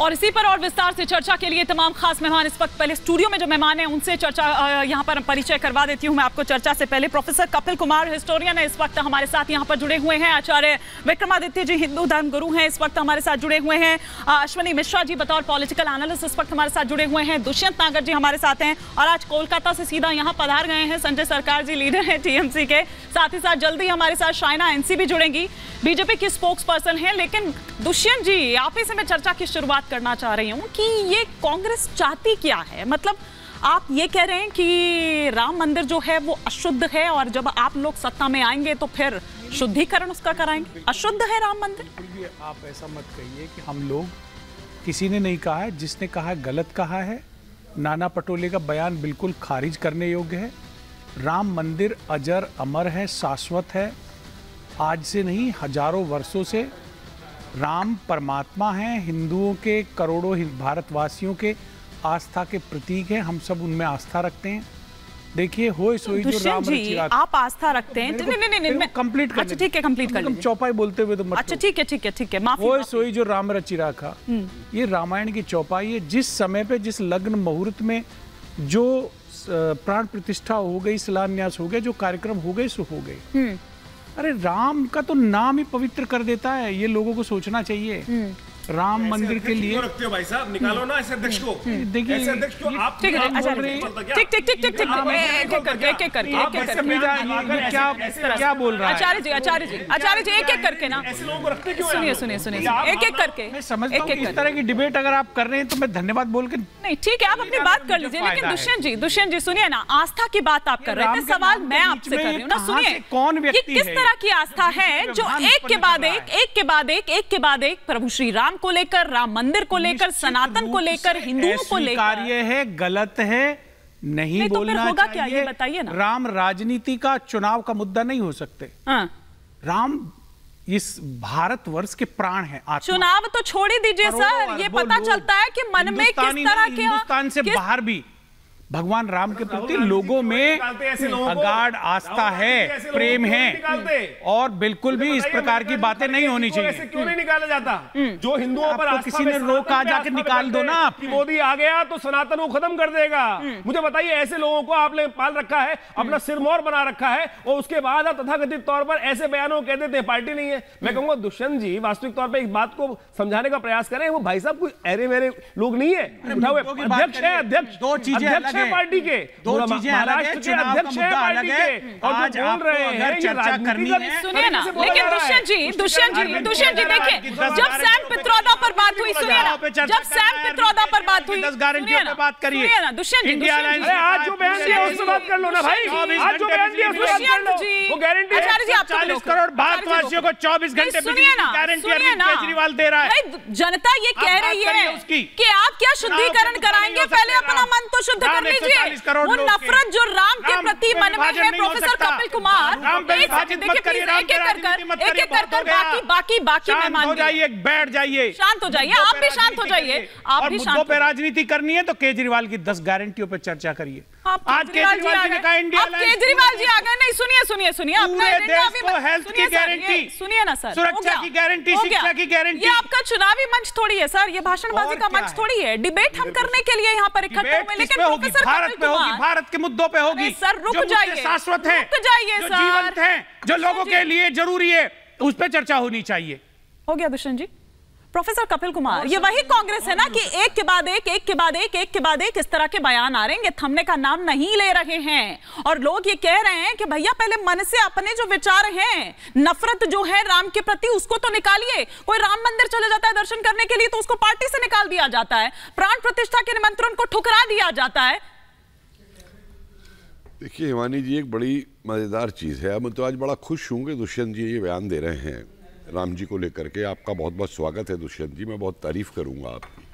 और इसी पर और विस्तार से चर्चा के लिए तमाम खास मेहमान इस वक्त पहले स्टूडियो में जो मेहमान हैं उनसे चर्चा यहां पर परिचय करवा देती हूं मैं आपको। चर्चा से पहले प्रोफेसर कपिल कुमार हिस्टोरियन है, इस वक्त हमारे साथ यहां पर जुड़े हुए हैं। आचार्य विक्रमादित्य जी हिंदू धर्म गुरु हैं, इस वक्त हमारे साथ जुड़े हुए हैं। अश्विनी मिश्रा जी बतौर पॉलिटिकल एनालिस्ट इस वक्त हमारे साथ जुड़े हुए हैं। दुष्यंत नागर जी हमारे साथ हैं और आज कोलकाता से सीधा यहाँ पधार गए हैं। संजय सरकार जी लीडर हैं टीएमसी के, साथ ही साथ जल्दी हमारे साथ शाइना एनसी भी जुड़ेंगी, बीजेपी की स्पोक्स पर्सन है। लेकिन दुष्यंत जी, आप ही से मैं चर्चा की शुरुआत करना चाह रही हूं कि ये कांग्रेस चाहती क्या है? मतलब आप ये कह रहे हैं कि राम मंदिर जो है वो अशुद्ध है और जब आप लोग सत्ता में आएंगे तो फिर शुद्धिकरण उसका कराएंगे। अशुद्ध है राम मंदिर? आप ऐसा मत कहिए कि हम लोग, किसी ने नहीं कहा है, जिसने कहा गलत कहा है। नाना पटोले का बयान बिल्कुल खारिज करने योग्य है। राम मंदिर अजर अमर है, शाश्वत है। आज से नहीं, हजारों वर्षों से राम परमात्मा हैं, हिंदुओं के, करोड़ों भारतवासियों के आस्था के प्रतीक हैं। हम सब उनमें आस्था रखते हैं। देखिए, होए सोई जो राम रचिरा। आप आस्था रखते हैं? नहीं, कंप्लीट कर। अच्छा ठीक है, कंप्लीट कर लीजिए। चौपाई बोलते हुए तो मत। अच्छा ठीक है, माफी। होए सोई जो राम रचिरा का, ये रामायण की चौपाई है। जिस समय पे, जिस लग्न मुहूर्त में जो प्राण प्रतिष्ठा हो गई, शिलान्यास हो गया, जो कार्यक्रम हो गए सो हो गए। अरे राम का तो नाम ही पवित्र कर देता है, ये लोगों को सोचना चाहिए। राम मंदिर के लिए रखते हो भाई साहब, निकालो ना ऐसे अध्यक्ष को। देखिए, ऐसे अध्यक्ष को आप ठीक एक क्या बोल रहा है आचार्य जी एक एक करके ना। ऐसे लोगों को रखते क्यों? सुनिए एक एक करके। मैं समझता हूं कि इस तरह की डिबेट अगर आप कर रहे हैं तो मैं धन्यवाद बोल के। नहीं ठीक है, आप अपनी बात कर लीजिए। लेकिन दुष्यंत जी सुनिए ना, आस्था की बात आप कर रहे थे, सवाल मैं आपसे कर रही हूँ ना। सुनिए, कौन व्यक्ति किस तरह की आस्था है जो एक के बाद एक प्रभु श्री राम को लेकर, राम मंदिर को लेकर, सनातन को लेकर, हिंदुओं को लेकर कार्य है, गलत है, नहीं बोलना तो फिर होगा क्या, ये बताइए ना। राम राजनीति का, चुनाव का मुद्दा नहीं हो सकते। राम इस भारतवर्ष के प्राण है। चुनाव तो छोड़ ही दीजिए सर, ये पता चलता है कि मन में किस तरह के, हिंदुस्तान से बाहर भी भगवान राम के प्रति लोगों में अगाध आस्था है, प्रेम है, और बिल्कुल भी इस प्रकार की बातें नहीं होनी चाहिए। ऐसे क्यों नहीं निकाला जाता? जो हिंदुओं पर आस्था, किसी ने रोका, जाके निकाल दो ना। आप मोदी आ गया तो सनातन को खत्म कर देगा। मुझे बताइए, ऐसे लोगों को आपने पाल रखा है, अपना सिरमौर बना रखा है, और उसके बाद आप तथाकथित तौर पर ऐसे बयानों कह देते हैं पार्टी नहीं है। मैं कहूंगा दुष्यंत जी वास्तविक तौर पर इस बात को समझाने का प्रयास करें। वो भाई साहब कोई अरे मेरे लोग नहीं है, अध्यक्ष है, अध्यक्ष। दो चीजें पार्टी के, दो चीजें अलग है, चुनाव का मुद्दा अलग है। आज बोल रहे हैं चर्चा करनी है। सुनिए ना, लेकिन दुष्यंत जी देखिए, जब सैम पित्रोदा पर बात हुई, सुनिए ना, जब सैम पित्रोदा पर बात हुई, 10 गारंटियों पे बात करिए। सुनिए ना दुष्यंत जी, आज जो बयान दिया उससे बात कर लो ना भाई। आज जो बयान दिया उससे बात कर लो, वो गारंटी है। आचार्य जी, आप 40 करोड़ भारतवासियों को 24 घंटे बिजली की गारंटी केजरीवाल दे रहा है। जनता ये कह रही है कि आप क्या शुद्धिकरण कराएंगे, पहले अपना मन तो शुद्ध कर लीजिए। वो नफरत जो राम के प्रति मन में है, प्रोफेसर कपिल कुमार, एक कर बाकी मेहमान हो जाइए, बैठ जाइए, शांत हो जाइए, आप भी शांत हो जाइए। आप भी मुद्दों पे राजनीति करनी है तो केजरीवाल की 10 गारंटियों पे चर्चा करिए। आज केजरीवाल जी ने कहा इंडिया लाइन, केजरीवाल जी आ गए। नहीं सुनिए, पूरे देश को हेल्थ की गारंटी, सुनिए ना सर, सुरक्षा की गारंटी, शिक्षा की गारंटी। ये आपका चुनावी मंच थोड़ी है सर, ये भाषणबाजी का मंच थोड़ी है। डिबेट हम करने के लिए यहाँ पर इकट्ठे हुए, लेकिन प्रोफेसर भारत पे होगी, भारत के मुद्दों पे होगी। सर रुक जाइए, शाश्वत है, रुक जाइए सर, जीवंत है, जो लोगों के लिए जरूरी है, उस पर चर्चा होनी चाहिए। हो गया दुष्यंत जी। प्रोफेसर कपिल कुमार, ये वही कांग्रेस है ना कि एक के बाद एक इस तरह के बयान आ रहे हैं, थमने का नाम नहीं ले रहे हैं, और लोग ये कह रहे हैं कि भैया पहले मन से अपने जो विचार हैं, नफरत जो है राम के प्रति, उसको तो निकालिए। कोई राम मंदिर चले जाता है दर्शन करने के लिए तो उसको पार्टी से निकाल दिया जाता है, प्राण प्रतिष्ठा के निमंत्रण को ठुकरा दिया जाता है। देखिए हिमानी जी, एक बड़ी मजेदार चीज है। मैं तो आज बड़ा खुश हूं कि दुष्यंत जी ये बयान दे रहे हैं राम जी को लेकर के। आपका बहुत बहुत स्वागत है दुष्यंत जी, मैं बहुत तारीफ करूंगा आपकी,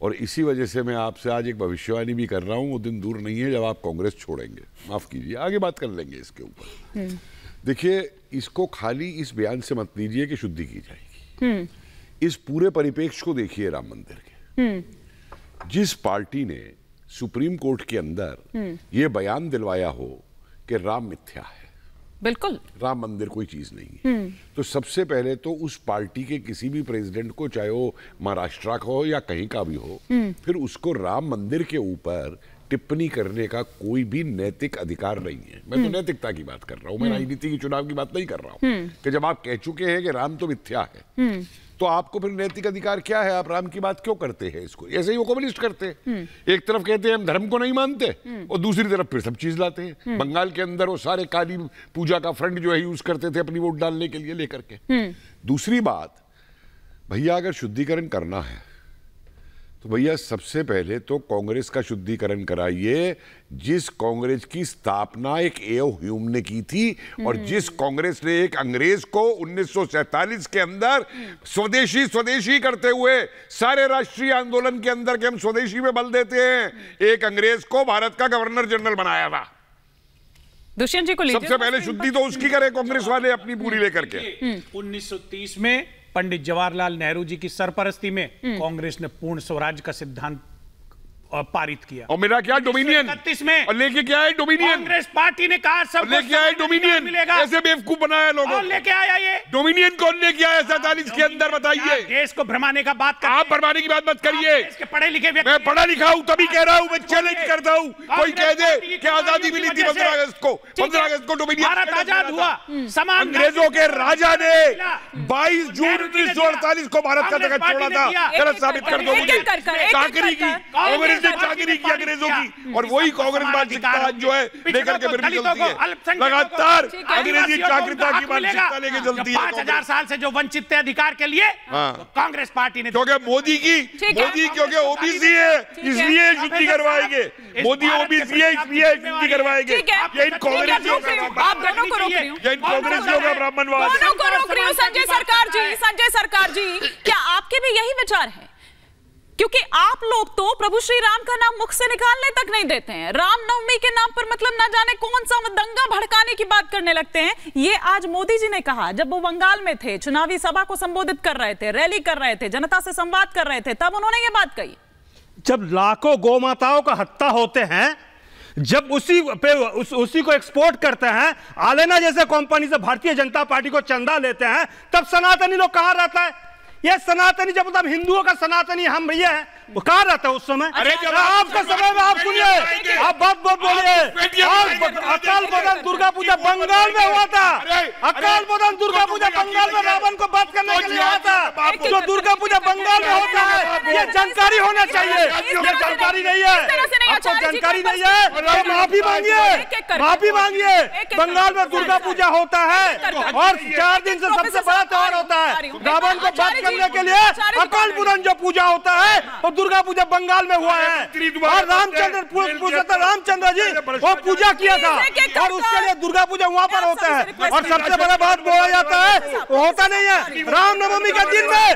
और इसी वजह से मैं आपसे आज एक भविष्यवाणी भी कर रहा हूं। वो दिन दूर नहीं है जब आप कांग्रेस छोड़ेंगे। माफ कीजिए, आगे बात कर लेंगे इसके ऊपर। देखिए, इसको खाली इस बयान से मत लीजिए कि शुद्धि की जाएगी। इस पूरे परिप्रेक्ष्य को देखिए राम मंदिर के। जिस पार्टी ने सुप्रीम कोर्ट के अंदर यह बयान दिलवाया हो कि राम मिथ्या है, बिल्कुल, राम मंदिर कोई चीज नहीं है। तो सबसे पहले तो उस पार्टी के किसी भी प्रेसिडेंट को, चाहे वो महाराष्ट्र का हो या कहीं का भी हो, फिर उसको राम मंदिर के ऊपर टिप्पणी करने का कोई भी नैतिक अधिकार नहीं है। मैं तो नैतिकता की बात कर रहा हूं, मैं राजनीति की चुनाव की बात नहीं कर रहा हूं। कि जब आप कह चुके हैं कि राम तो मिथ्या है, तो आपको फिर नैतिक अधिकार क्या है? आप राम की बात क्यों करते हैं? इसको ऐसे ही वो कम्युनिस्ट करते हैं, एक तरफ कहते हैं हम धर्म को नहीं मानते और दूसरी तरफ फिर सब चीज लाते हैं। बंगाल के अंदर वो सारे काली पूजा का फ्रंट जो है यूज करते थे अपनी वोट डालने के लिए लेकर के। दूसरी बात, भैया अगर शुद्धिकरण करना है तो भैया सबसे पहले तो कांग्रेस का शुद्धिकरण कराइए, जिस कांग्रेस की स्थापना एक एओ ह्यूम ने की थी और जिस कांग्रेस ने एक अंग्रेज को 1947 के अंदर स्वदेशी स्वदेशी करते हुए सारे राष्ट्रीय आंदोलन के अंदर के हम स्वदेशी में बल देते हैं, एक अंग्रेज को भारत का गवर्नर जनरल बनाया था। दुष्यंत जी को सबसे पहले शुद्धि तो उसकी करे कांग्रेस वाले अपनी पूरी लेकर के। 1930 में पंडित जवाहरलाल नेहरू जी की सरपरस्ती में कांग्रेस ने पूर्ण स्वराज का सिद्धांत पारित किया। और मेरा क्या डोमिनियन 1931 में और लेके क्या है डोमिनियन? कांग्रेस पार्टी ने कहा सब लेके आए डोमिनियन मिलेगा। ऐसे बेवकूफ बनाया लोगों कौन लेके आया ये डोमिनियन? कौन लेके आया 47 के अंदर? बताइए। देश को भ्रमाने का बात कर, आप भरमाने की बात मत करिए। पढ़े लिखे व्यक्ति, मैं पढ़ा लिखा हूं तभी कह रहा हूं, मैं चैलेंज करता हूं। कोई कह दे कि आजादी मिली थी 15 अगस्त को, 15 अगस्त को डोमिनियन भारत आजाद हुआ, समान अंग्रेजों के राजा ने 22 जून 1948 को भारत का जगत छोड़ा था। गलत साबित कर दो मुझे। चाकरी की कांग्रेस ने, चाकरी की अंग्रेजों की, और वही कांग्रेस मानसिकता जो है लेकर के फिर भी चलती है। लगातार अंग्रेजी चाकरिता की मानसिकता लेके चलती है। 5000 साल से जो वंचित थे अधिकार के लिए, कांग्रेस पार्टी ने, क्योंकि मोदी क्योंकि ओबीसी है इसलिए शुद्धि करवाएंगे। मोदी ओबीसी है इसलिए शुद्धि करवाएंगे। ये इन कांग्रेसियों का ब्राह्मणवाद। संजय सरकार जी, क्या आपके भी यही विचार है? क्योंकि आप लोग तो प्रभु श्री राम का नाम मुख से निकालने तक नहीं देते हैं। रामनवमी के नाम पर मतलब ना जाने कौन सा दंगा भड़काने की बात करने लगते हैं। ये आज मोदी जी ने कहा, जब वो बंगाल में थे, चुनावी सभा को संबोधित कर रहे थे, रैली कर रहे थे, जनता से संवाद कर रहे थे, तब उन्होंने ये बात कही। जब लाखों गौ माताओं का हत्या होते हैं, जब उसी को एक्सपोर्ट करते हैं, आलेना जैसे कंपनी से भारतीय जनता पार्टी को चंदा लेते हैं, तब सनातनी लोग कहां रहता है? ये सनातनी, जब मतलब हिंदुओं का सनातनी हम भैया है, वो कहां रहता है उस समय? अरे आपका समय में आप सुनिए, आप बात बोलिए। अकाल बोधन दुर्गा पूजा बंगाल में हुआ था। अकाल बोधन दुर्गा पूजा बंगाल में रावण को बात करने के लिए हुआ था। जो दुर्गा पूजा बंगाल में होता है, ये जानकारी होना चाहिए। ये जानकारी नहीं है, आपको जानकारी नहीं है तो माफी मांगिए, माफी मांगिए। बंगाल में दुर्गा पूजा होता है और 4 दिन से सबसे बड़ा त्योहार होता है। रावण को बात करने के लिए अकाल बोधन जो पूजा होता है, और दुर्गा पूजा बंगाल में हुआ है। और रामचंद्र जी वो पूजा किया था, और उसके लिए दुर्गा पूजा वहां पर होता है। और सबसे बड़ा बात बोला जाता है, वो होता नहीं है। रामनवमी के दिन में